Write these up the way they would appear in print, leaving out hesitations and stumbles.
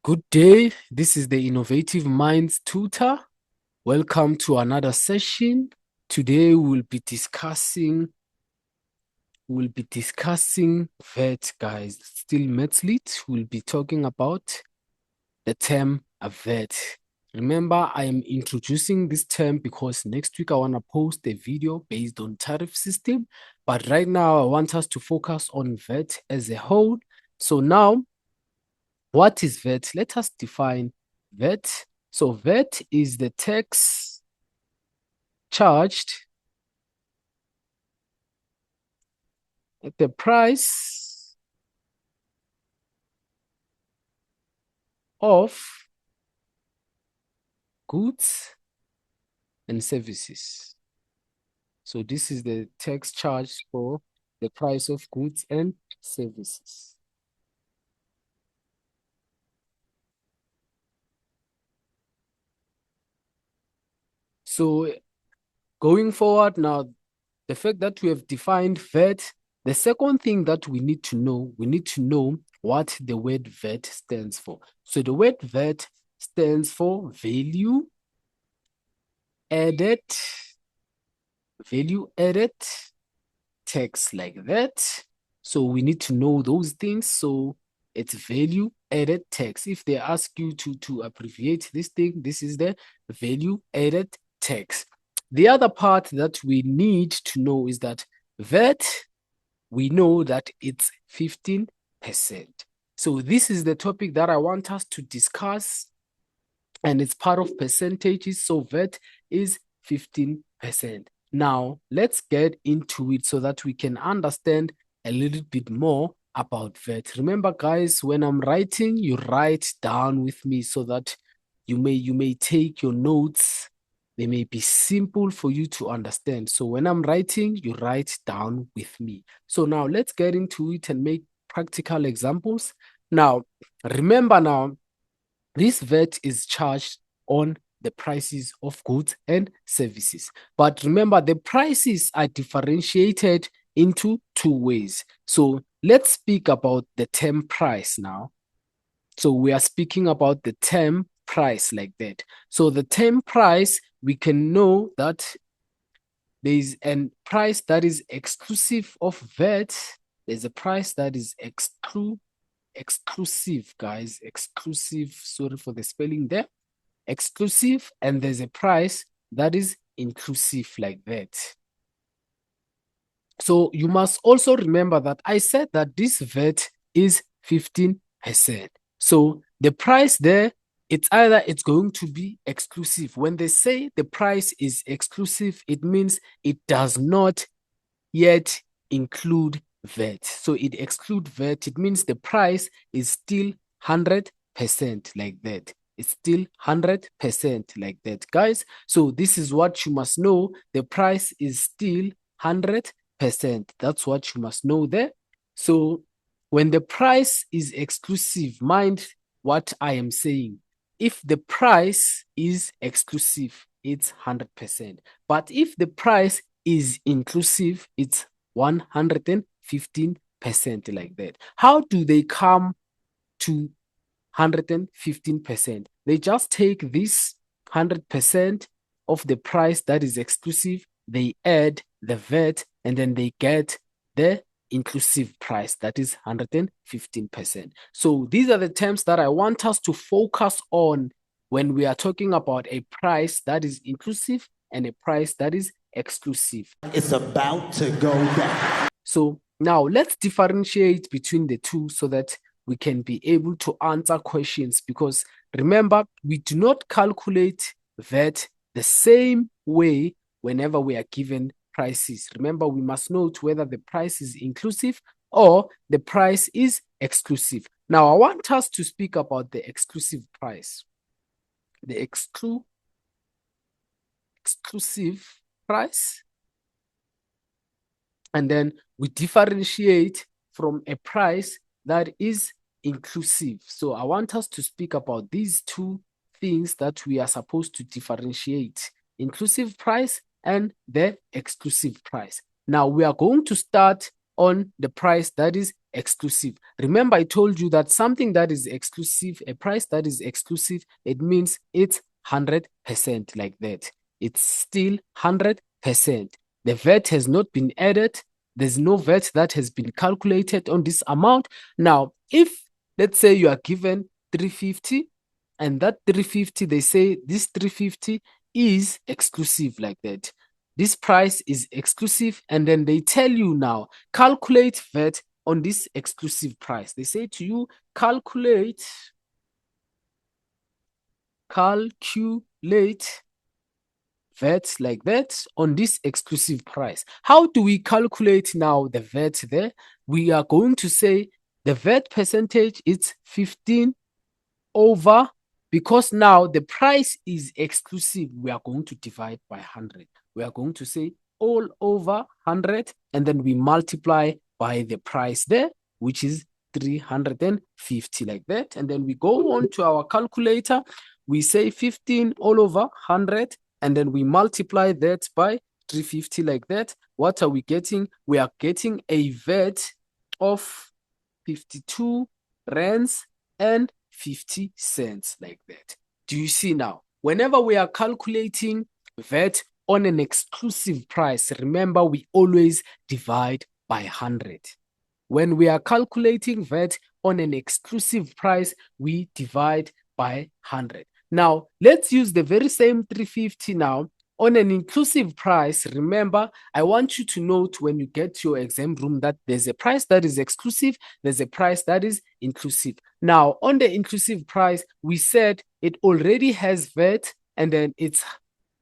Good day. This is the Innovative Minds Tutor. Welcome to another session. Today we'll be discussing VAT, guys. Still Metzlit. We'll be talking about the term VAT. Remember, I am introducing this term because next week I want to post a video based on tariff system. But right now I want us to focus on VAT as a whole. So now, what is VAT? Let us define VAT. So VAT is the tax charged at the price of goods and services. So this is the tax charged for the price of goods and services. So going forward now, the fact that we have defined VAT, the second thing that we need to know what the word VAT stands for. So the word VAT stands for value added tax, like that. So we need to know those things. So it's value added tax. If they ask you to abbreviate this thing, this is the value added tax. The other part that we need to know is that VAT, we know that it's 15%. So this is the topic that I want us to discuss, and it's part of percentages. So VAT is 15%. Now, let's get into it so that we can understand a little bit more about VAT. Remember, guys, when I'm writing, you write down with me so that you may take your notes. They may be simple for you to understand. So when I'm writing, you write down with me. So now let's get into it and make practical examples. Now, remember now, this VAT is charged on the prices of goods and services. But remember, the prices are differentiated into two ways. So let's speak about the term price now. So we are speaking about the term price like that. So the term price, we can know that there is a price that is exclusive of VAT. There's a price that is exclusive, guys. Exclusive, sorry for the spelling there. Exclusive, and there's a price that is inclusive, like that. So you must also remember that I said that this VAT is 15%. So the price there, it's going to be exclusive. When they say the price is exclusive, it means it does not yet include VAT. So it excludes VAT. It means the price is still 100%, like that. It's still 100% like that, guys. So this is what you must know. The price is still 100%. That's what you must know there. So when the price is exclusive, mind what I am saying. If the price is exclusive, it's 100%. But if the price is inclusive, it's 115%, like that. How do they come to 115%? They just take this 100% of the price that is exclusive, they add the VAT, and then they get the inclusive price that is 115%. So these are the terms that I want us to focus on when we are talking about a price that is inclusive and a price that is exclusive. It's about to go down. So now let's differentiate between the two so that we can be able to answer questions, because remember, we do not calculate VAT the same way whenever we are given prices. Remember, we must note whether the price is inclusive or the price is exclusive. Now, I want us to speak about the exclusive price. The exclusive price. And then we differentiate from a price that is inclusive. So I want us to speak about these two things that we are supposed to differentiate: inclusive price and the exclusive price. Now we are going to start on the price that is exclusive. Remember, I told you that something that is exclusive, a price that is exclusive, it means it's 100% like that. It's still 100%. The VAT has not been added. There's no VAT that has been calculated on this amount. Now, if let's say you are given 350 and that 350, they say this 350 is exclusive like that. This price is exclusive, and then they tell you now, calculate VAT on this exclusive price. They say to you, calculate VAT like that on this exclusive price. How do we calculate now the VAT there? We are going to say the VAT percentage is 15 over, because now the price is exclusive, we are going to divide by 100. We are going to say all over 100, and then we multiply by the price there, which is 350 like that. And then we go on to our calculator. We say 15 all over 100, and then we multiply that by 350 like that. What are we getting? We are getting a VAT of 52 rands and 50 cents like that. Do you see now? Whenever we are calculating VAT on an exclusive price, remember we always divide by 100. When we are calculating VAT on an exclusive price, we divide by 100. Now, let's use the very same 350 now on an inclusive price. Remember, I want you to note when you get to your exam room that there's a price that is exclusive, there's a price that is inclusive. Now, on the inclusive price, we said it already has VAT, and then it's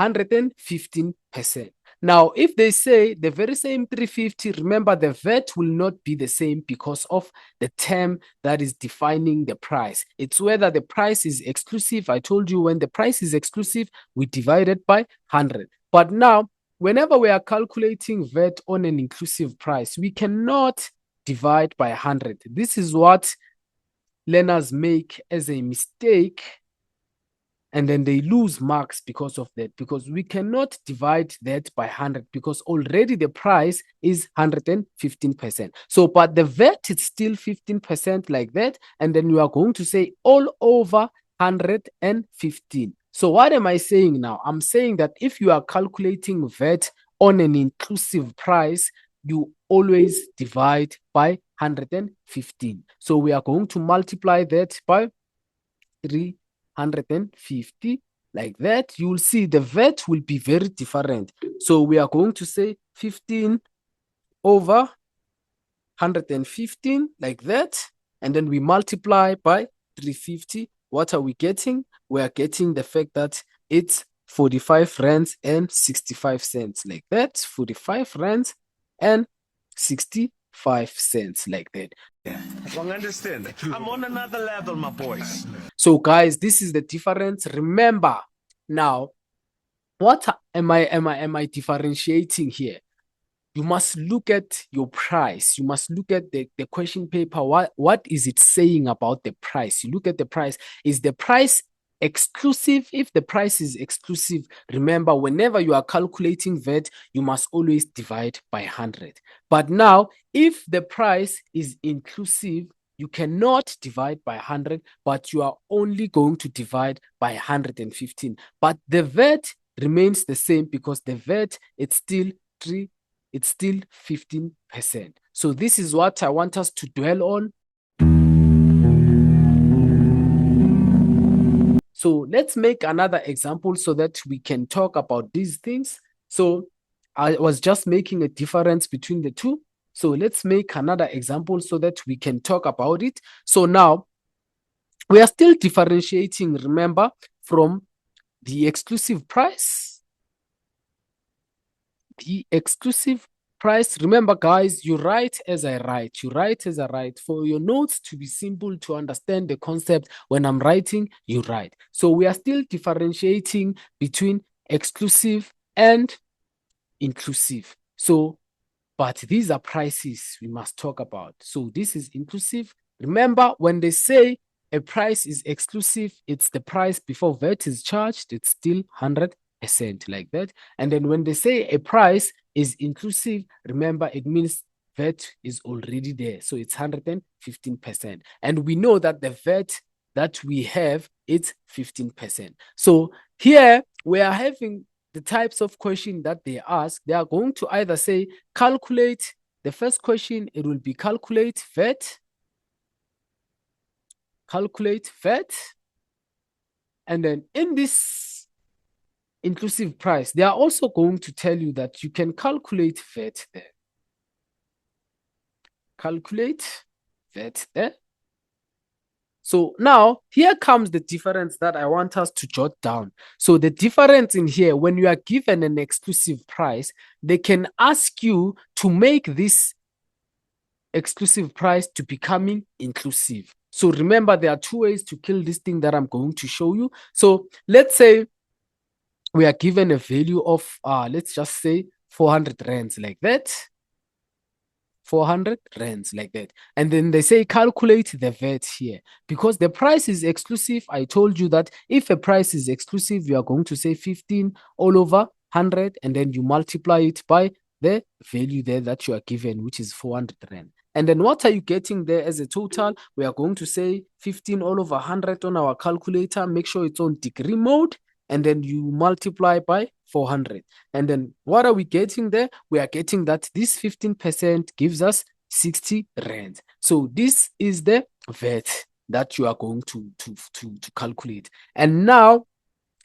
115%. Now, if they say the very same 350, remember the VAT will not be the same because of the term that is defining the price. It's whether the price is exclusive. I told you when the price is exclusive, we divide it by 100. But now, whenever we are calculating VAT on an inclusive price, we cannot divide by 100. This is what learners make as a mistake, and then they lose marks because of that, because we cannot divide that by 100 because already the price is 115%. So, but the VAT is still 15% like that, and then we are going to say all over 115. So what am I saying now? I'm saying that if you are calculating VAT on an inclusive price, you always divide by 115. So we are going to multiply that by 350 like that. You will see the VAT will be very different. So we are going to say 15 over 115 like that, and then we multiply by 350. What are we getting? We are getting the fact that it's 45 rands and 65 cents like that. 45 rands and 65 cents like that. Wrong understand. I'm on another level, my boys. So guys, this is the difference. Remember now, what am I differentiating here? You must look at your price. You must look at the question paper. What is it saying about the price? You look at the price. Is the price exclusive? If the price is exclusive, remember, whenever you are calculating VAT, you must always divide by 100. But now, if the price is inclusive, you cannot divide by 100, but you are only going to divide by 115. But the VAT remains the same because the VAT, it's still 15%. So this is what I want us to dwell on. So let's make another example so that we can talk about these things. So I was just making a difference between the two. So let's make another example so that we can talk about it. So now we are still differentiating, remember, from the exclusive price. The exclusive price, remember guys, you write as I write. You write as I write. For your notes to be simple to understand the concept, when I'm writing, you write. So we are still differentiating between exclusive and inclusive. So, but these are prices we must talk about. So this is inclusive. Remember, when they say a price is exclusive, it's the price before VAT is charged. It's still 100% like that. And then when they say a price is inclusive, remember, it means VAT is already there. So it's 115%. And we know that the VAT that we have, it's 15%. So here we are having the types of question that they ask. They are going to either say calculate. The first question, it will be calculate VAT. Calculate VAT. And then in this inclusive price, they are also going to tell you that you can calculate VAT there. Calculate VAT there. So now here comes the difference that I want us to jot down. So the difference in here, when you are given an exclusive price, they can ask you to make this exclusive price to becoming inclusive. So remember, there are two ways to kill this thing that I'm going to show you. So let's say we are given a value of, let's just say 400 rands like that. 400 rands like that. And then they say calculate the VAT here. Because the price is exclusive, I told you that if a price is exclusive, you are going to say 15 all over 100, and then you multiply it by the value there that you are given, which is 400 rand. And then what are you getting there as a total? We are going to say 15 all over 100 on our calculator. Make sure it's on degree mode. And then you multiply by 400. And then what are we getting there? We are getting that this 15% gives us 60 rand. So this is the VAT that you are going to calculate. And now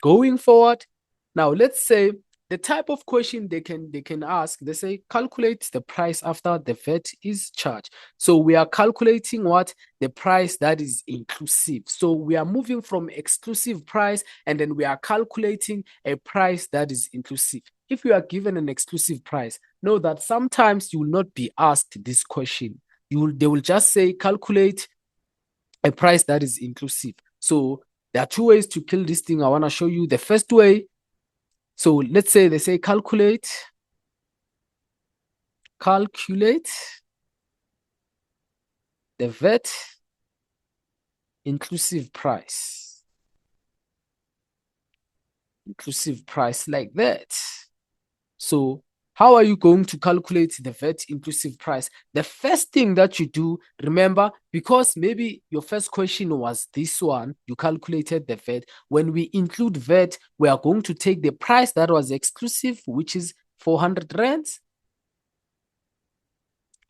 going forward, now let's say the type of question they can ask, they say calculate the price after the VAT is charged. So we are calculating what? The price that is inclusive. So we are moving from exclusive price, and then we are calculating a price that is inclusive. If you are given an exclusive price, know that sometimes you will not be asked this question. They will just say calculate a price that is inclusive. So there are two ways to kill this thing. I want to show you the first way. So let's say they say calculate the VAT inclusive price like that. So how are you going to calculate the VAT inclusive price? The first thing that you do, remember, because maybe your first question was this one, you calculated the VAT. When we include VAT, we are going to take the price that was exclusive, which is 400 rands.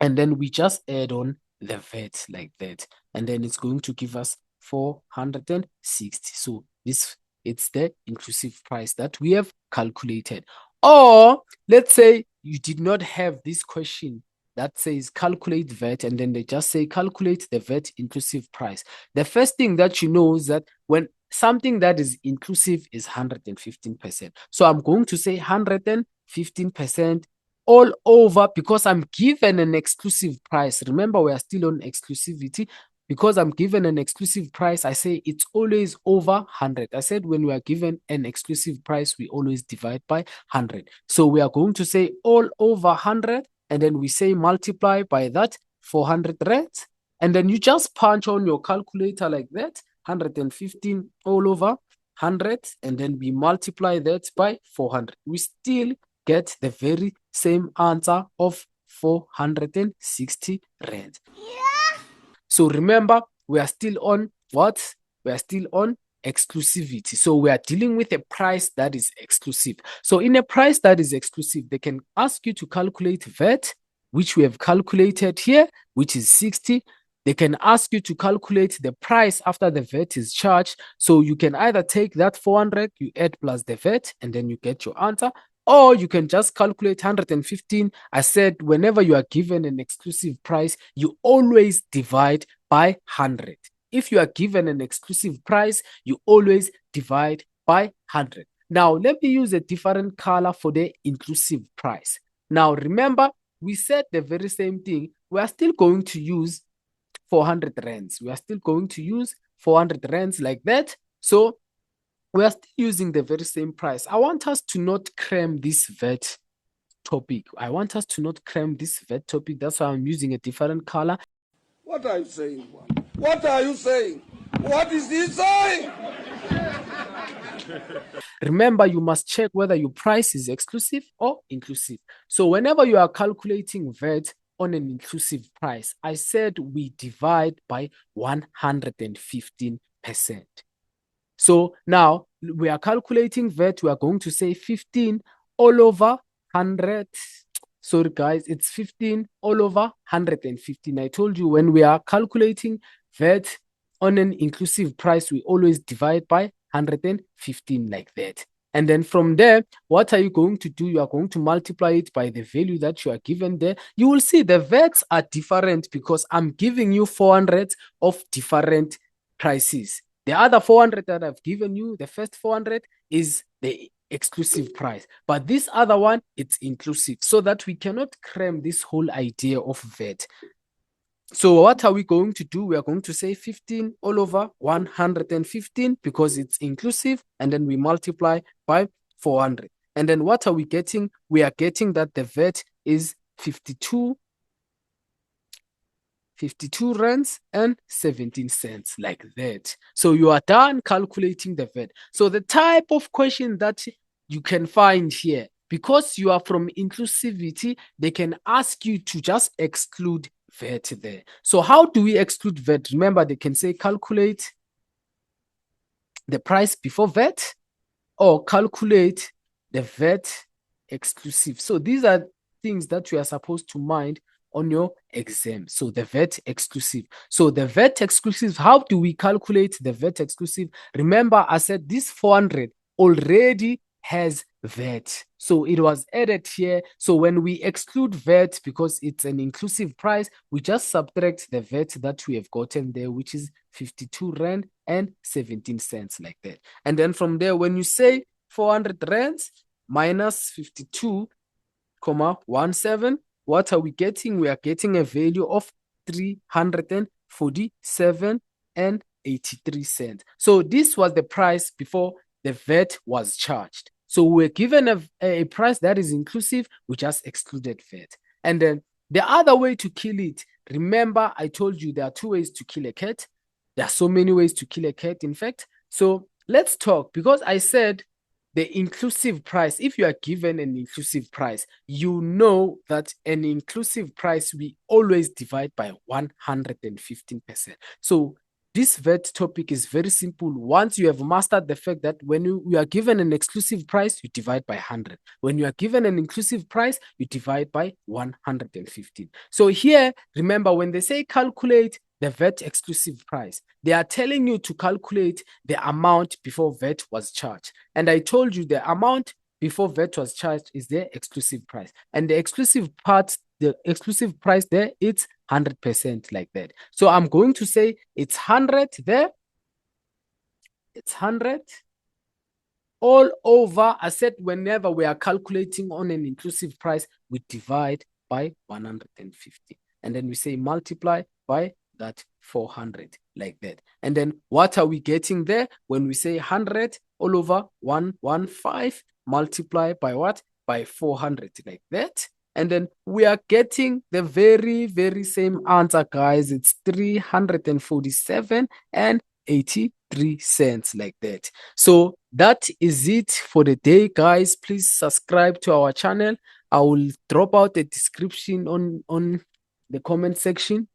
And then we just add on the VAT like that. And then it's going to give us 460. So it's the inclusive price that we have calculated. Or let's say you did not have this question that says calculate VAT, and then they just say calculate the VAT inclusive price. The first thing that you know is that when something that is inclusive is 115%. So I'm going to say 115% all over, because I'm given an exclusive price. Remember, we are still on exclusivity. Because I'm given an exclusive price, I say it's always over 100. I said when we are given an exclusive price, we always divide by 100. So we are going to say all over 100, and then we say multiply by that 400 rands. And then you just punch on your calculator like that, 115 all over 100, and then we multiply that by 400. We still get the very same answer of 460 rand. So remember, we are still on what? We are still on exclusivity. So we are dealing with a price that is exclusive. So in a price that is exclusive, they can ask you to calculate VAT, which we have calculated here, which is 60. They can ask you to calculate the price after the VAT is charged. So you can either take that 400, you add plus the VAT, and then you get your answer. Or you can just calculate 115. I said whenever you are given an exclusive price, you always divide by 100. If you are given an exclusive price, you always divide by 100. Now, let me use a different color for the inclusive price. Now, remember, we said the very same thing. We are still going to use 400 rands. We are still going to use 400 rands like that. So we are still using the very same price. I want us to not cram this VAT topic. That's why I'm using a different color. What are you saying? What are you saying? What is he saying? Remember, you must check whether your price is exclusive or inclusive. So whenever you are calculating VAT, on an inclusive price? I said we divide by 115%. So now we are calculating VAT. We are going to say 15 all over 100. Sorry, guys, it's 15 all over 115. I told you when we are calculating VAT on an inclusive price, we always divide by 115 like that. And then from there, what are you going to do? You are going to multiply it by the value that you are given there. You will see the VATs are different because I'm giving you 400 of different prices. The other 400 that I've given you, the first 400 is the exclusive price. But this other one, it's inclusive, so that we cannot cram this whole idea of VAT. So what are we going to do? We are going to say 15 all over 115 because it's inclusive, and then we multiply by 400. And then what are we getting? We are getting that the VAT is 52 rands and 17 cents like that. So you are done calculating the VAT. So the type of question that you can find here, because you are from inclusivity, they can ask you to just exclude VAT there. So how do we exclude VAT? Remember, they can say calculate the price before VAT or calculate the VAT exclusive. So these are things that you are supposed to mind on your exam. So the VAT exclusive. So the VAT exclusive, how do we calculate the VAT exclusive? Remember, I said this 400 already has VAT. So it was added here. So when we exclude VAT, because it's an inclusive price, we just subtract the VAT that we have gotten there, which is 52 rand and 17 cents like that. And then from there, when you say 400 rands minus 52,17, what are we getting? We are getting a value of 347 and 83 cents. So this was the price before the VAT was charged. So we're given a price that is inclusive, we just excluded VAT. And then the other way to kill it, remember I told you there are two ways to kill a cat. There are so many ways to kill a cat, in fact. So let's talk, because I said the inclusive price, if you are given an inclusive price, you know that an inclusive price, we always divide by 115%. So this VAT topic is very simple. Once you have mastered the fact that when you are given an exclusive price, you divide by 100. When you are given an inclusive price, you divide by 115. So here, remember, when they say calculate the VAT exclusive price, they are telling you to calculate the amount before VAT was charged. And I told you the amount before VAT was charged is the exclusive price. And the exclusive part, the exclusive price there, it's 100% like that. So I'm going to say it's 100 there. It's 100 all over. I said whenever we are calculating on an inclusive price, we divide by 150. And then we say multiply by that 400 like that. And then what are we getting there? When we say 100 all over 115, multiply by what? By 400 like that. And then we are getting the very, very same answer, guys. It's 347 and 83 cents like that. So that is it for the day, guys. Please subscribe to our channel. I will drop out a description on the comment section,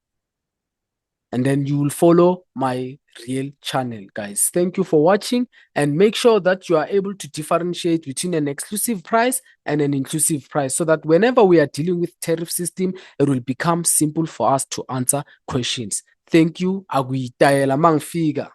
and then you will follow my real channel, guys. Thank you for watching, and make sure that you are able to differentiate between an exclusive price and an inclusive price, so that whenever we are dealing with tariff system, it will become simple for us to answer questions. Thank you. Aguyitayela mangfika.